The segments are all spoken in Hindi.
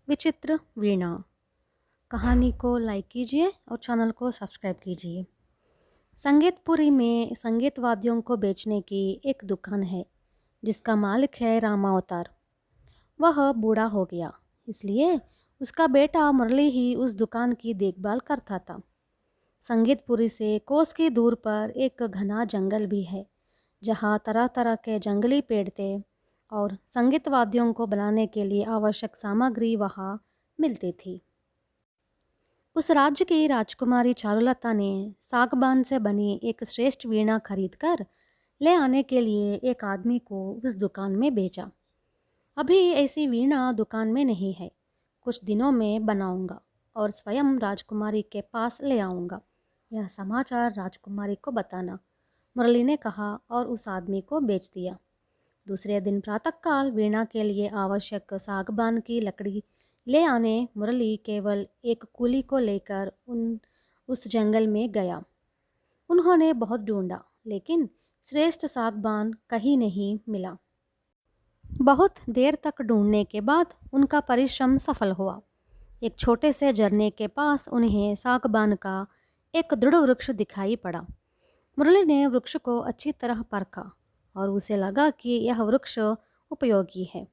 विचित्र वीणा। कहानी को लाइक कीजिए और चैनल को सब्सक्राइब कीजिए। संगीतपुरी में संगीत वाद्यों को बेचने की एक दुकान है जिसका मालिक है रामावतार। वह बूढ़ा हो गया, इसलिए उसका बेटा मुरली ही उस दुकान की देखभाल करता था। संगीतपुरी से कोस की दूर पर एक घना जंगल भी है जहाँ तरह तरह के जंगली पेड़ थे और संगीत वाद्यों को बनाने के लिए आवश्यक सामग्री वहाँ मिलती थी। उस राज्य की राजकुमारी चारुलता ने सागबान से बनी एक श्रेष्ठ वीणा खरीदकर ले आने के लिए एक आदमी को उस दुकान में भेजा। अभी ऐसी वीणा दुकान में नहीं है, कुछ दिनों में बनाऊंगा और स्वयं राजकुमारी के पास ले आऊंगा। यह समाचार राजकुमारी को बताना, मुरली ने कहा और उस आदमी को बेच दिया। दूसरे दिन प्रातःकाल वीणा के लिए आवश्यक सागबान की लकड़ी ले आने मुरली केवल एक कूली को लेकर उस जंगल में गया। उन्होंने बहुत ढूंढा, लेकिन श्रेष्ठ सागबान कहीं नहीं मिला। बहुत देर तक ढूंढने के बाद उनका परिश्रम सफल हुआ। एक छोटे से झरने के पास उन्हें सागबान का एक दृढ़ वृक्ष दिखाई पड़ा। मुरली ने वृक्ष को अच्छी तरह परखा और उसे लगा कि यह वृक्ष उपयोगी है।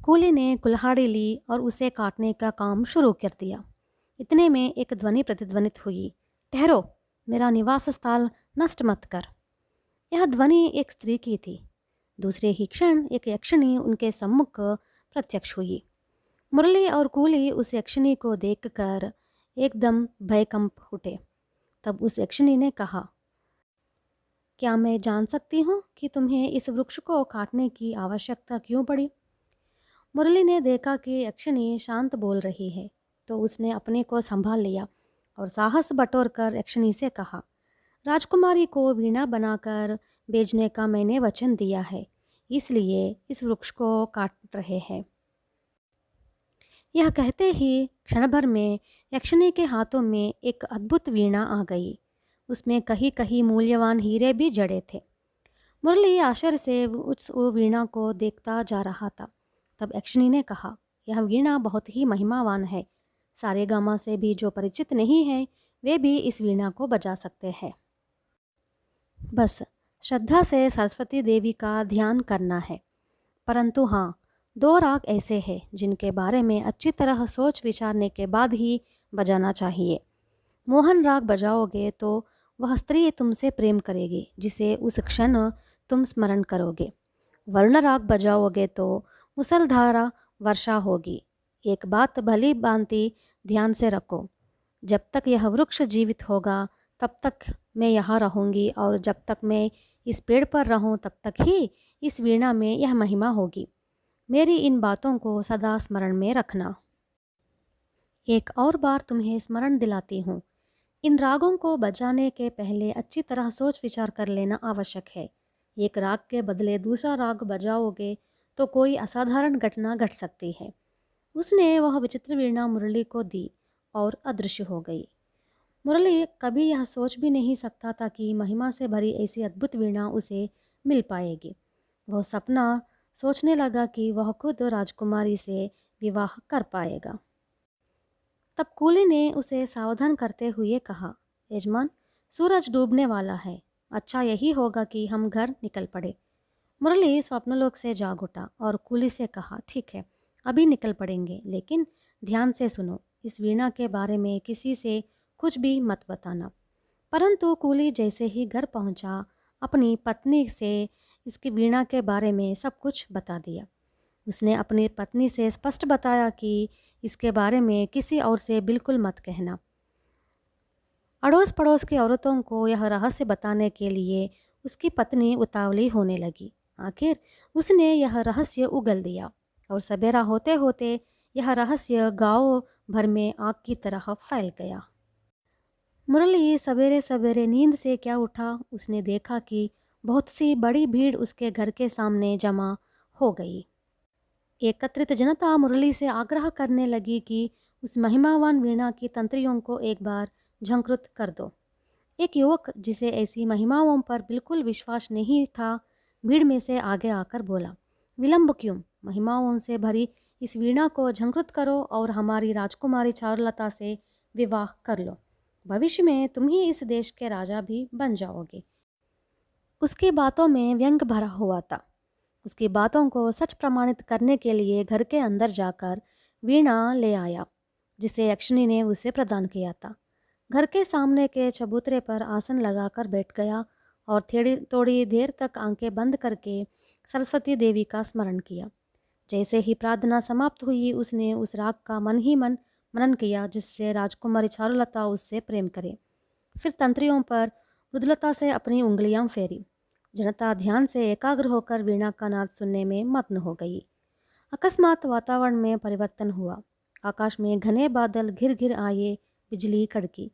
कूली ने कुल्हाड़ी ली और उसे काटने का काम शुरू कर दिया। इतने में एक ध्वनि प्रतिध्वनित हुई, ठहरो, मेरा निवास स्थल नष्ट मत कर। यह ध्वनि एक स्त्री की थी। दूसरे ही क्षण एक यक्षिणी उनके सम्मुख प्रत्यक्ष हुई। मुरली और कूली उस यक्षिणी को देखकर एकदम भयकंप उठे। तब उस यक्षिणी ने कहा, क्या मैं जान सकती हूँ कि तुम्हें इस वृक्ष को काटने की आवश्यकता क्यों पड़ी? मुरली ने देखा कि यक्षिणी शांत बोल रही है, तो उसने अपने को संभाल लिया और साहस बटोरकर यक्षिणी से कहा, राजकुमारी को वीणा बनाकर बेचने का मैंने वचन दिया है, इसलिए इस वृक्ष को काट रहे हैं। यह कहते ही क्षणभर में यक्षिणी के हाथों में एक अद्भुत वीणा आ गई। उसमें कहीं कहीं मूल्यवान हीरे भी जड़े थे। मुरली आश्चर्य से उस वीणा को देखता जा रहा था। तब यक्षिणी ने कहा, यह वीणा बहुत ही महिमावान है। सारेगामा से भी जो परिचित नहीं है वे भी इस वीणा को बजा सकते हैं। बस श्रद्धा से सरस्वती देवी का ध्यान करना है। परंतु हाँ, 2 राग ऐसे हैं जिनके बारे में अच्छी तरह सोच विचारने के बाद ही बजाना चाहिए। मोहन राग बजाओगे तो वह स्त्री तुमसे प्रेम करेगी जिसे उस क्षण तुम स्मरण करोगे। वर्ण राग बजाओगे तो मुसलधारा वर्षा होगी। एक बात भली भांति ध्यान से रखो, जब तक यह वृक्ष जीवित होगा तब तक मैं यहाँ रहूँगी और जब तक मैं इस पेड़ पर रहूँ तब तक ही इस वीणा में यह महिमा होगी। मेरी इन बातों को सदा स्मरण में रखना। एक और बार तुम्हें स्मरण दिलाती हूँ, इन रागों को बजाने के पहले अच्छी तरह सोच विचार कर लेना आवश्यक है। एक राग के बदले दूसरा राग बजाओगे तो कोई असाधारण घटना घट सकती है। उसने वह विचित्र वीणा मुरली को दी और अदृश्य हो गई। मुरली कभी यह सोच भी नहीं सकता था कि महिमा से भरी ऐसी अद्भुत वीणा उसे मिल पाएगी। वह सपना सोचने लगा कि वह खुद राजकुमारी से विवाह कर पाएगा। तब कूली ने उसे सावधान करते हुए कहा, यजमान, सूरज डूबने वाला है, अच्छा यही होगा कि हम घर निकल पड़े। मुरली स्वप्नलोक से जाग उठा और कूली से कहा, ठीक है, अभी निकल पड़ेंगे, लेकिन ध्यान से सुनो, इस वीणा के बारे में किसी से कुछ भी मत बताना। परंतु कूली जैसे ही घर पहुंचा, अपनी पत्नी से इसकी वीणा के बारे में सब कुछ बता दिया। उसने अपनी पत्नी से स्पष्ट बताया कि इसके बारे में किसी और से बिल्कुल मत कहना। अड़ोस पड़ोस की औरतों को यह रहस्य बताने के लिए उसकी पत्नी उतावली होने लगी। आखिर उसने यह रहस्य उगल दिया और सवेरा होते होते यह रहस्य गांव भर में आग की तरह फैल गया। मुरली सवेरे सवेरे नींद से क्या उठा, उसने देखा कि बहुत सी बड़ी भीड़ उसके घर के सामने जमा हो गई। एकत्रित जनता मुरली से आग्रह करने लगी कि उस महिमावान वीणा की तंत्रियों को एक बार झंकृत कर दो। एक युवक जिसे ऐसी महिमाओं पर बिल्कुल विश्वास नहीं था, भीड़ में से आगे आकर बोला, विलंब क्यों, महिमाओं से भरी इस वीणा को झंकृत करो और हमारी राजकुमारी चारुलता से विवाह कर लो। भविष्य में तुम ही इस देश के राजा भी बन जाओगे। उसकी बातों में व्यंग भरा हुआ था। उसकी बातों को सच प्रमाणित करने के लिए घर के अंदर जाकर वीणा ले आया, जिसे यक्षिणी ने उसे प्रदान किया था। घर के सामने के चबूतरे पर आसन लगाकर बैठ गया और थोड़ी देर तक आंखें बंद करके सरस्वती देवी का स्मरण किया। जैसे ही प्रार्थना समाप्त हुई, उसने उस राग का मन ही मन मनन किया जिससे राजकुमारी चारुलता उससे प्रेम करे। फिर तंत्रियों पर मृदुलता से अपनी उंगलियां फेरी। जनता ध्यान से एकाग्र होकर वीणा का नाद सुनने में मग्न हो गई। अकस्मात वातावरण में परिवर्तन हुआ। आकाश में घने बादल घिर घिर आए, बिजली कड़की।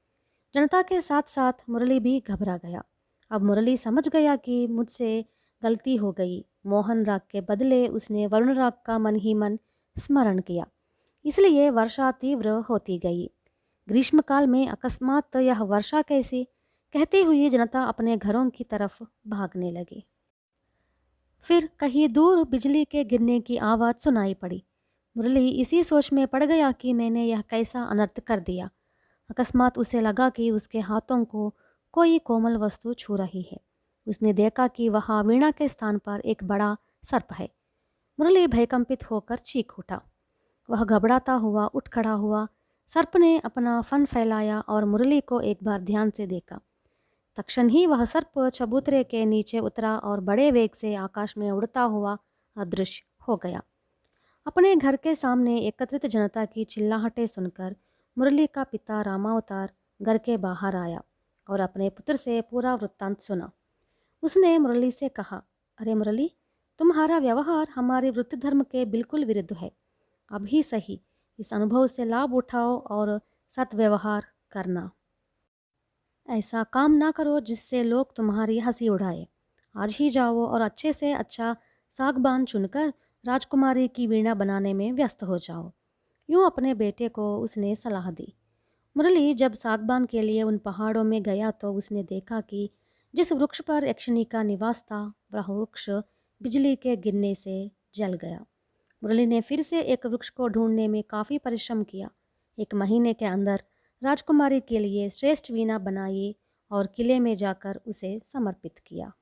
जनता के साथ साथ मुरली भी घबरा गया। अब मुरली समझ गया कि मुझसे गलती हो गई। मोहन राग के बदले उसने वरुण राग का मन ही मन स्मरण किया, इसलिए वर्षा तीव्र होती गई। ग्रीष्मकाल में अकस्मात यह वर्षा कैसी, कहती हुई जनता अपने घरों की तरफ भागने लगी। फिर कहीं दूर बिजली के गिरने की आवाज़ सुनाई पड़ी। मुरली इसी सोच में पड़ गया कि मैंने यह कैसा अनर्थ कर दिया। अकस्मात उसे लगा कि उसके हाथों को कोई कोमल वस्तु छू रही है। उसने देखा कि वहाँ वीणा के स्थान पर एक बड़ा सर्प है। मुरली भयकंपित होकर चीख उठा। वह घबराता हुआ उठ खड़ा हुआ। सर्प ने अपना फन फैलाया और मुरली को एक बार ध्यान से देखा। तक्षण ही वह सर्प चबूतरे के नीचे उतरा और बड़े वेग से आकाश में उड़ता हुआ अदृश्य हो गया। अपने घर के सामने एकत्रित जनता की चिल्लाहटें सुनकर मुरली का पिता रामावतार घर के बाहर आया और अपने पुत्र से पूरा वृत्तांत सुना। उसने मुरली से कहा, अरे मुरली, तुम्हारा व्यवहार हमारे वृत्ति धर्म के बिल्कुल विरुद्ध है। अभी सही इस अनुभव से लाभ उठाओ और सत्व्यवहार करना। ऐसा काम ना करो जिससे लोग तुम्हारी हंसी उड़ाए। आज ही जाओ और अच्छे से अच्छा सागबान चुनकर राजकुमारी की वीणा बनाने में व्यस्त हो जाओ। यूँ अपने बेटे को उसने सलाह दी। मुरली जब सागबान के लिए उन पहाड़ों में गया तो उसने देखा कि जिस वृक्ष पर यक्षिणी का निवास था वह वृक्ष बिजली के गिरने से जल गया। मुरली ने फिर से एक वृक्ष को ढूंढने में काफ़ी परिश्रम किया। 1 महीने के अंदर राजकुमारी के लिए श्रेष्ठ वीणा बनाई और किले में जाकर उसे समर्पित किया।